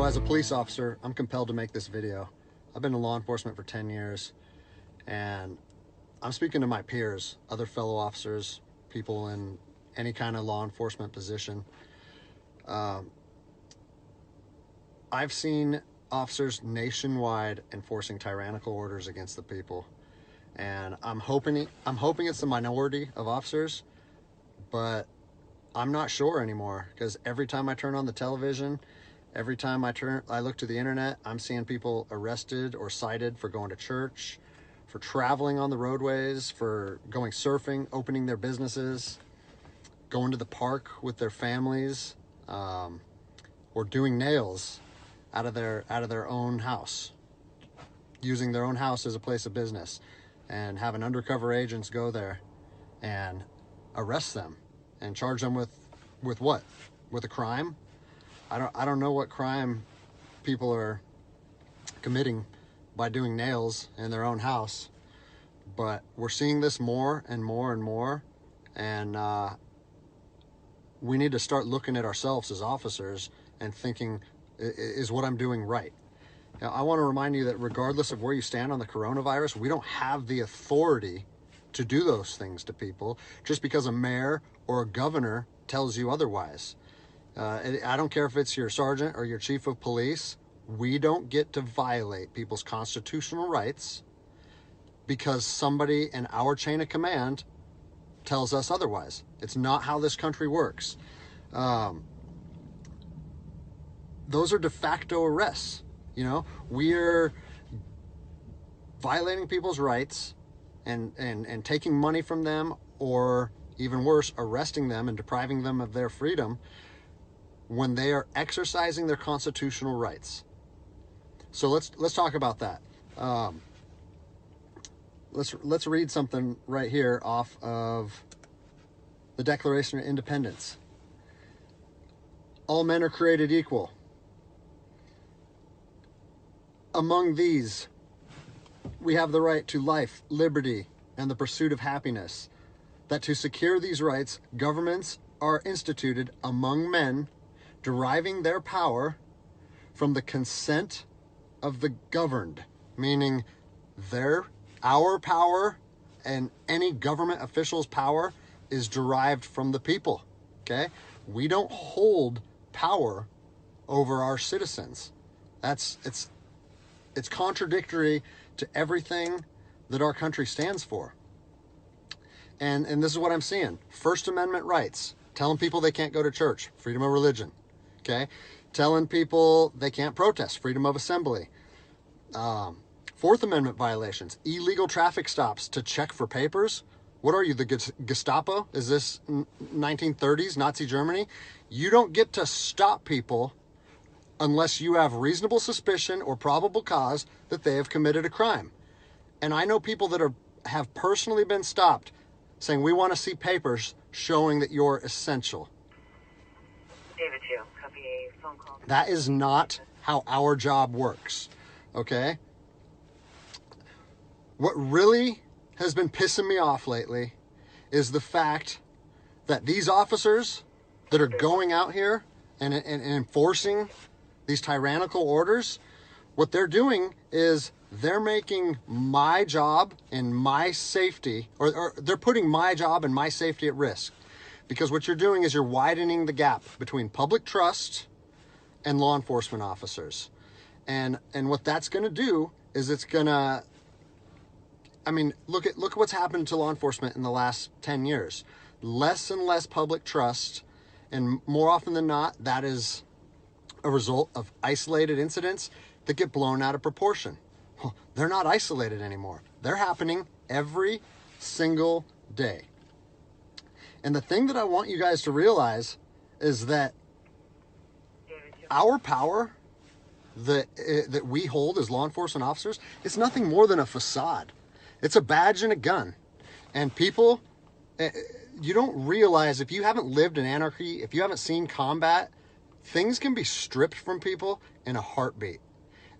as a police officer, I'm compelled to make this video. I've been in law enforcement for 10 years, and I'm speaking to my peers, other fellow officers, people in any kind of law enforcement position. I've seen officers nationwide enforcing tyrannical orders against the people, and I'm hoping it's the minority of officers, but I'm not sure anymore, because every time I turn on the television, every time I look to the internet, I'm seeing people arrested or cited for going to church, for traveling on the roadways, for going surfing, opening their businesses, going to the park with their families, or doing nails out of their own house, using their own house as a place of business, and having undercover agents go there and arrest them and charge them with what? With a crime? I don't know what crime people are committing by doing nails in their own house, but we're seeing this more and more and more, and we need to start looking at ourselves as officers and thinking, is what I'm doing right? Now, I want to remind you that regardless of where you stand on the coronavirus, we don't have the authority to do those things to people just because a mayor or a governor tells you otherwise. I don't care if it's your sergeant or your chief of police. We don't get to violate people's constitutional rights because somebody in our chain of command tells us otherwise. It's not how this country works. Those are de facto arrests. You know, we're violating people's rights and taking money from them, or even worse, arresting them and depriving them of their freedom when they are exercising their constitutional rights. So let's talk about that. Let's read something right here off of the Declaration of Independence. All men are created equal. Among these, we have the right to life, liberty, and the pursuit of happiness. That to secure these rights, governments are instituted among men, deriving their power from the consent of the governed, meaning our power and any government official's power is derived from the people. Okay? We don't hold power over our citizens. It's contradictory to everything that our country stands for. And this is what I'm seeing. First Amendment rights, telling people they can't go to church, freedom of religion. Okay? Telling people they can't protest, freedom of assembly. Fourth Amendment violations, illegal traffic stops to check for papers. What are you, the Gestapo? Is this 1930s Nazi Germany? You don't get to stop people unless you have reasonable suspicion or probable cause that they have committed a crime. And I know people that have personally been stopped saying, we want to see papers showing that you're essential. David 2, copy a phone call. That is not how our job works, okay? What really has been pissing me off lately is the fact that these officers that are going out here and enforcing these tyrannical orders, what they're doing is they're making my job and my safety, or they're putting my job and my safety at risk. Because what you're doing is you're widening the gap between public trust and law enforcement officers. And what that's going to do is it's going to, I mean, look at what's happened to law enforcement in the last 10 years. Less and less public trust, and more often than not, that is a result of isolated incidents that get blown out of proportion. Well, they're not isolated anymore. They're happening every single day. And the thing that I want you guys to realize is that our power that we hold as law enforcement officers is nothing more than a facade. It's a badge and a gun. And people, you don't realize, if you haven't lived in anarchy, if you haven't seen combat, things can be stripped from people in a heartbeat.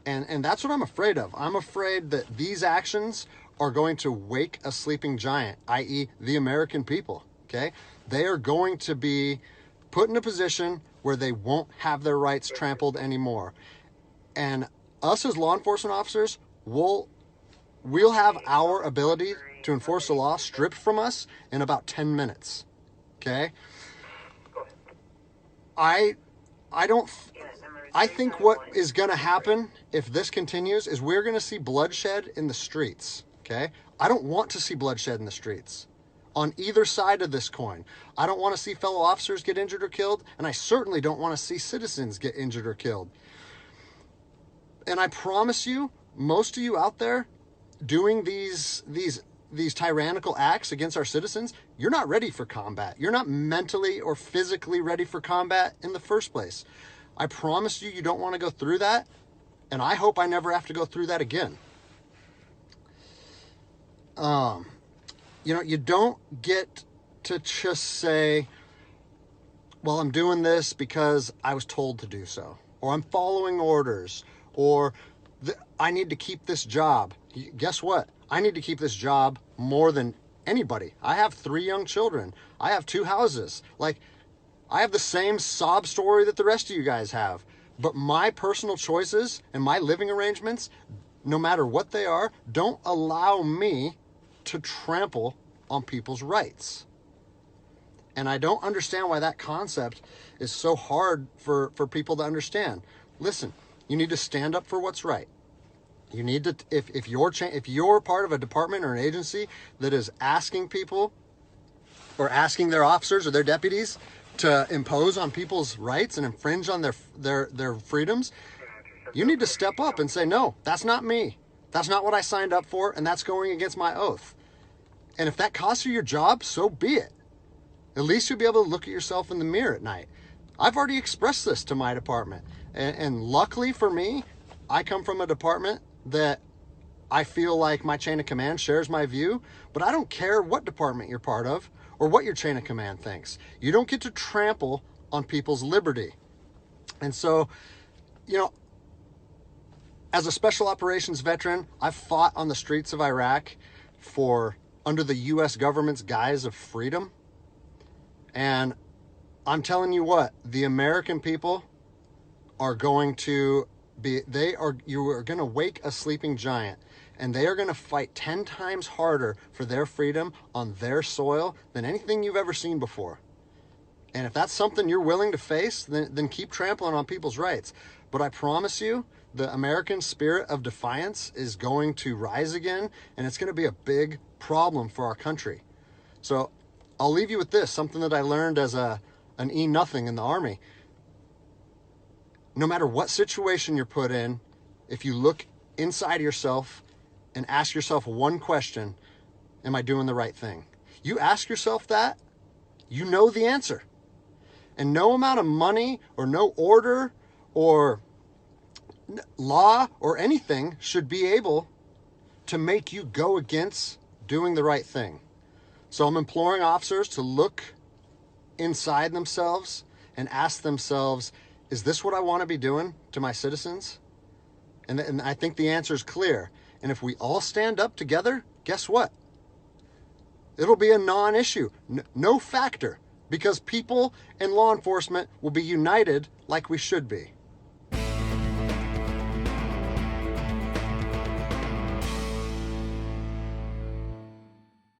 And that's what I'm afraid of. I'm afraid that these actions are going to wake a sleeping giant, i.e. the American people, okay? They are going to be put in a position where they won't have their rights trampled anymore. And us as law enforcement officers, we'll have our ability to enforce the law stripped from us in about 10 minutes. Okay? I think what is going to happen if this continues is we're going to see bloodshed in the streets. Okay? I don't want to see bloodshed in the streets on either side of this coin. I don't want to see fellow officers get injured or killed, and I certainly don't want to see citizens get injured or killed. And I promise you, most of you out there doing these tyrannical acts against our citizens, you're not ready for combat. You're not mentally or physically ready for combat in the first place. I promise you, you don't want to go through that, and I hope I never have to go through that again. You don't get to just say, well, I'm doing this because I was told to do so, or I'm following orders, or I need to keep this job. Guess what? I need to keep this job more than anybody. I have 3 young children. I have 2 houses. I have the same sob story that the rest of you guys have. But my personal choices and my living arrangements, no matter what they are, don't allow me to trample on people's rights. And I don't understand why that concept is so hard for people to understand. Listen, you need to stand up for what's right. You need to, if you're part of a department or an agency that is asking people or asking their officers or their deputies to impose on people's rights and infringe on their freedoms, you need to step up and say, no, that's not me. That's not what I signed up for, and that's going against my oath. And if that costs you your job, so be it. At least you'll be able to look at yourself in the mirror at night. I've already expressed this to my department. And luckily for me, I come from a department that I feel like my chain of command shares my view, but I don't care what department you're part of or what your chain of command thinks. You don't get to trample on people's liberty. And so, as a special operations veteran, I've fought on the streets of Iraq under the U.S. government's guise of freedom. And I'm telling you what, the American people are going to you are going to wake a sleeping giant, and they are going to fight 10 times harder for their freedom on their soil than anything you've ever seen before. And if that's something you're willing to face, then keep trampling on people's rights. But I promise you, the American spirit of defiance is going to rise again, and it's going to be a big problem for our country. So I'll leave you with this, something that I learned as an E-nothing in the Army. No matter what situation you're put in, if you look inside yourself and ask yourself one question, am I doing the right thing? You ask yourself that, you know the answer. And no amount of money or no order or law or anything should be able to make you go against doing the right thing. So I'm imploring officers to look inside themselves and ask themselves, is this what I want to be doing to my citizens? And I think the answer is clear. And if we all stand up together, guess what? It'll be a non-issue, no factor, because people and law enforcement will be united like we should be.